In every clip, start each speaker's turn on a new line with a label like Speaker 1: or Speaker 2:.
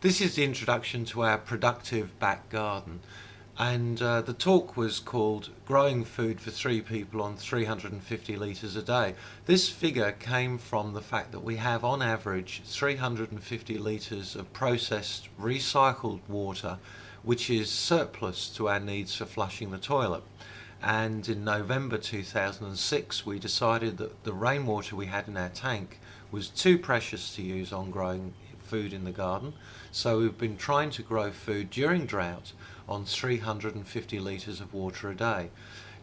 Speaker 1: This is the introduction to our productive back garden, and the talk was called Growing Food for 3 People on 350 litres a day. This figure came from the fact that we have on average 350 litres of processed recycled water which is surplus to our needs for flushing the toilet. And in November 2006 we decided that the rainwater we had in our tank was too precious to use on growing food in the garden, so we've been trying to grow food during drought on 350 litres of water a day.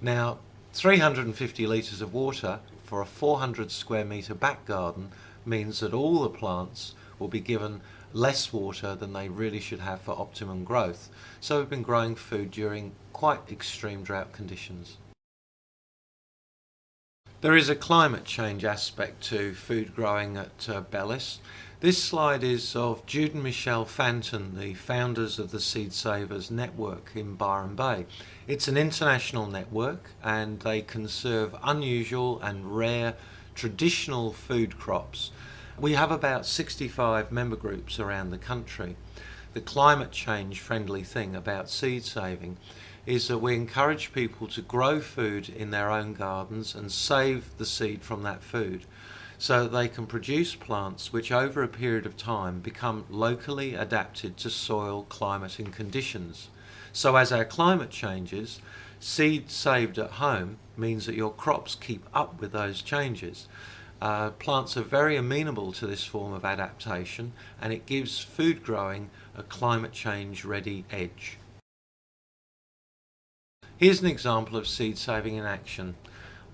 Speaker 1: Now 350 litres of water for a 400 square metre back garden means that all the plants will be given less water than they really should have for optimum growth. So we've been growing food during quite extreme drought conditions. There is a climate change aspect to food growing at Bellis. This slide is of Jude and Michelle Fanton, the founders of the Seed Savers Network in Byron Bay. It's an international network and they conserve unusual and rare traditional food crops. We have about 65 member groups around the country. The climate change friendly thing about seed saving is that we encourage people to grow food in their own gardens and save the seed from that food so that they can produce plants which over a period of time become locally adapted to soil, climate and conditions. So as our climate changes, seed saved at home means that your crops keep up with those changes. Plants are very amenable to this form of adaptation and it gives food growing a climate change ready edge. Here's an example of seed saving in action.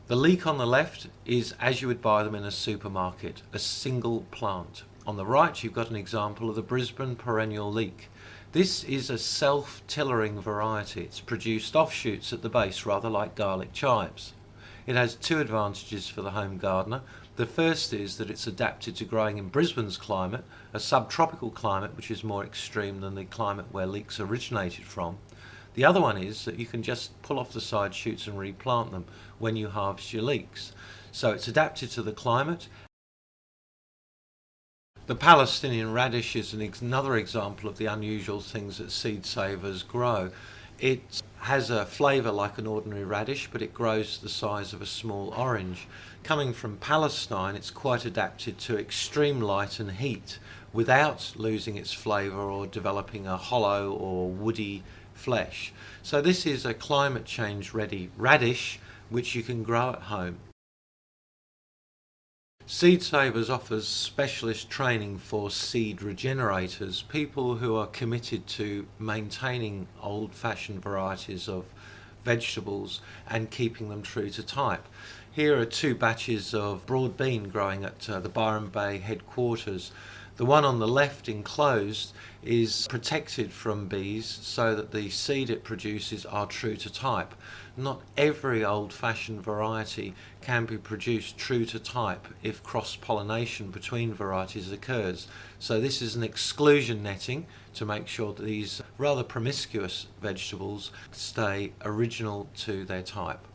Speaker 1: The leek on the left is as you would buy them in a supermarket, a single plant. On the right you've got an example of the Brisbane perennial leek. This is a self-tillering variety. It's produced offshoots at the base, rather like garlic chives. It has 2 advantages for the home gardener. The first is that it's adapted to growing in Brisbane's climate, a subtropical climate which is more extreme than the climate where leeks originated from. The other one is that you can just pull off the side shoots and replant them when you harvest your leeks. So it's adapted to the climate. The Palestinian radish is another example of the unusual things that seed savers grow. It has a flavour like an ordinary radish, but it grows the size of a small orange. Coming from Palestine, it's quite adapted to extreme light and heat without losing its flavour or developing a hollow or woody flesh. So this is a climate change ready radish which you can grow at home. Seed Savers offers specialist training for seed regenerators, people who are committed to maintaining old-fashioned varieties of vegetables and keeping them true to type. Here are 2 batches of broad bean growing at the Byron Bay headquarters. The one on the left enclosed is protected from bees so that the seed it produces are true to type. Not every old-fashioned variety can be produced true to type if cross-pollination between varieties occurs. So this is an exclusion netting to make sure that these rather promiscuous vegetables stay original to their type.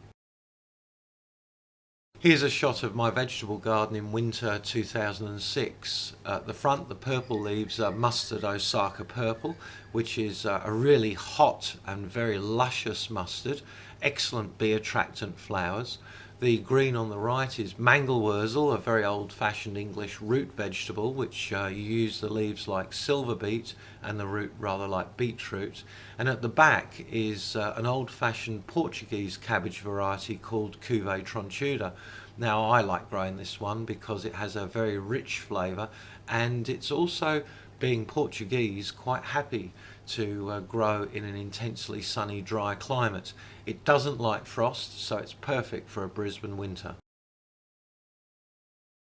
Speaker 1: Here's a shot of my vegetable garden in winter 2006. At the front, the purple leaves are mustard Osaka purple, which is a really hot and very luscious mustard, excellent bee attractant flowers. The green on the right is mangelwurzel, a very old-fashioned English root vegetable, which you use the leaves like silver beet and the root rather like beetroot. And at the back is an old-fashioned Portuguese cabbage variety called Couve tronchuda. Now I like growing this one because it has a very rich flavour and it's also, being Portuguese, quite happy to grow in an intensely sunny, dry climate. It doesn't like frost, so it's perfect for a Brisbane winter.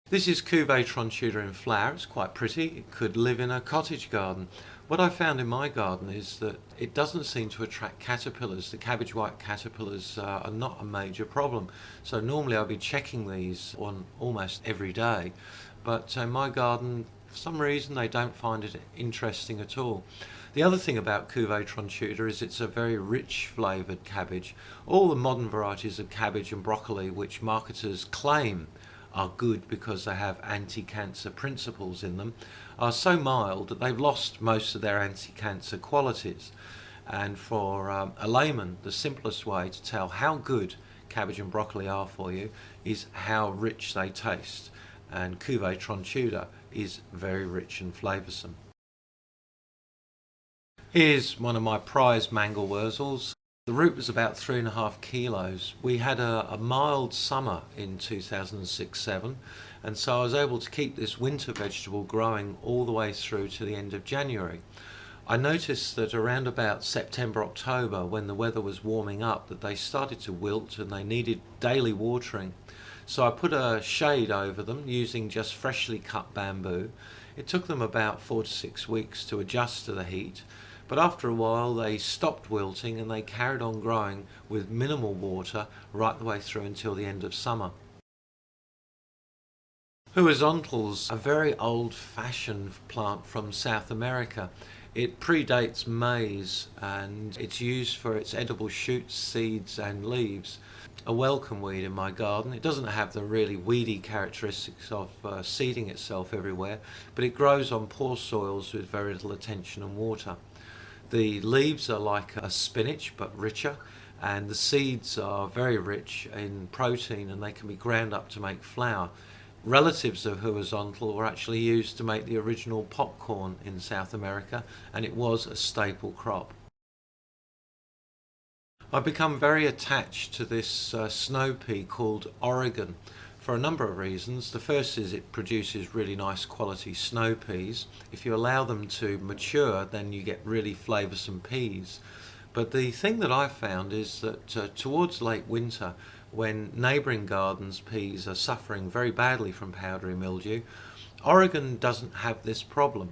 Speaker 1: This is Couve tronchuda in flower. It's quite pretty. It could live in a cottage garden. What I found in my garden is that it doesn't seem to attract caterpillars. The cabbage white caterpillars are not a major problem. So normally I'll be checking these on almost every day, but in my garden, for some reason, they don't find it interesting at all. The other thing about Couve tronchuda is it's a very rich flavoured cabbage. All the modern varieties of cabbage and broccoli which marketers claim are good because they have anti-cancer principles in them are so mild that they've lost most of their anti-cancer qualities. And for a layman, the simplest way to tell how good cabbage and broccoli are for you is how rich they taste. And Cuvée Tronchuda is very rich and flavoursome. Here's one of my prize mangel wurzels. The root was about 3.5 kilos. We had a mild summer in 2006-07, and so I was able to keep this winter vegetable growing all the way through to the end of January. I noticed that around about September, October, when the weather was warming up, that they started to wilt and they needed daily watering. So I put a shade over them using just freshly cut bamboo. It took them about 4 to 6 weeks to adjust to the heat, but after a while they stopped wilting and they carried on growing with minimal water right the way through until the end of summer. Horizontals, a very old-fashioned plant from South America. It predates maize and it's used for its edible shoots, seeds and leaves. A welcome weed in my garden. It doesn't have the really weedy characteristics of seeding itself everywhere, but it grows on poor soils with very little attention and water. The leaves are like a spinach but richer, and the seeds are very rich in protein and they can be ground up to make flour. Relatives of horizontal were actually used to make the original popcorn in South America, and it was a staple crop. I've become very attached to this snow pea called Oregon for a number of reasons. The first is it produces really nice quality snow peas. If you allow them to mature, then you get really flavoursome peas. But the thing that I've found is that towards late winter, when neighbouring gardens' peas are suffering very badly from powdery mildew, Oregon doesn't have this problem.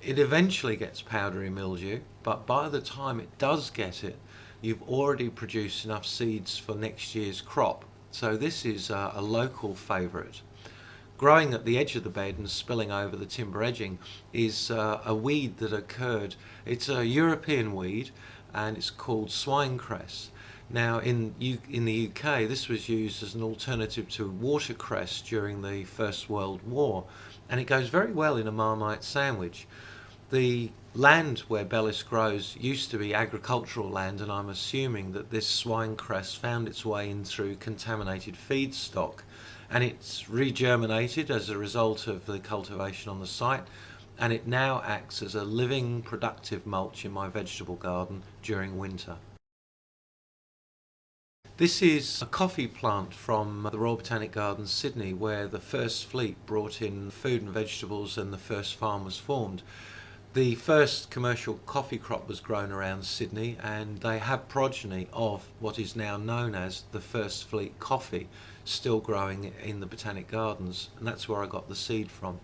Speaker 1: It eventually gets powdery mildew, but by the time it does get it, you've already produced enough seeds for next year's crop. So this is a local favourite. Growing at the edge of the bed and spilling over the timber edging is a weed that occurred. It's a European weed and it's called swineCress. Now in the UK this was used as an alternative to watercress during the First World War, and it goes very well in a Marmite sandwich. The land where Bellis grows used to be agricultural land, and I'm assuming that this swineCress found its way in through contaminated feedstock, and it's regerminated as a result of the cultivation on the site, and it now acts as a living productive mulch in my vegetable garden during winter. This is a coffee plant from the Royal Botanic Gardens, Sydney, where the first fleet brought in food and vegetables and the first farm was formed. The first commercial coffee crop was grown around Sydney, and they have progeny of what is now known as the first fleet coffee still growing in the Botanic Gardens, and that's where I got the seed from.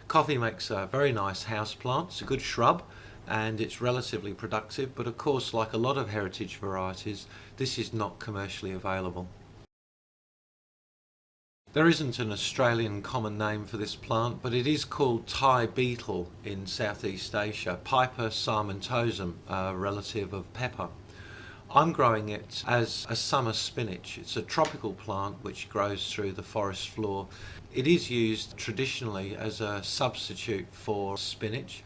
Speaker 1: Coffee makes a very nice house plant. It's a good shrub and it's relatively productive, but of course, like a lot of heritage varieties, this is not commercially available. There isn't an Australian common name for this plant, but it is called Thai beetle in Southeast Asia, Piper sarmentosum, a relative of pepper. I'm growing it as a summer spinach. It's a tropical plant which grows through the forest floor. It is used traditionally as a substitute for spinach,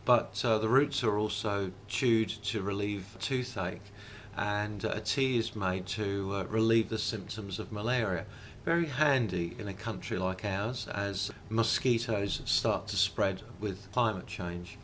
Speaker 1: but the roots are also chewed to relieve toothache, and a tea is made to relieve the symptoms of malaria. Very handy in a country like ours as mosquitoes start to spread with climate change.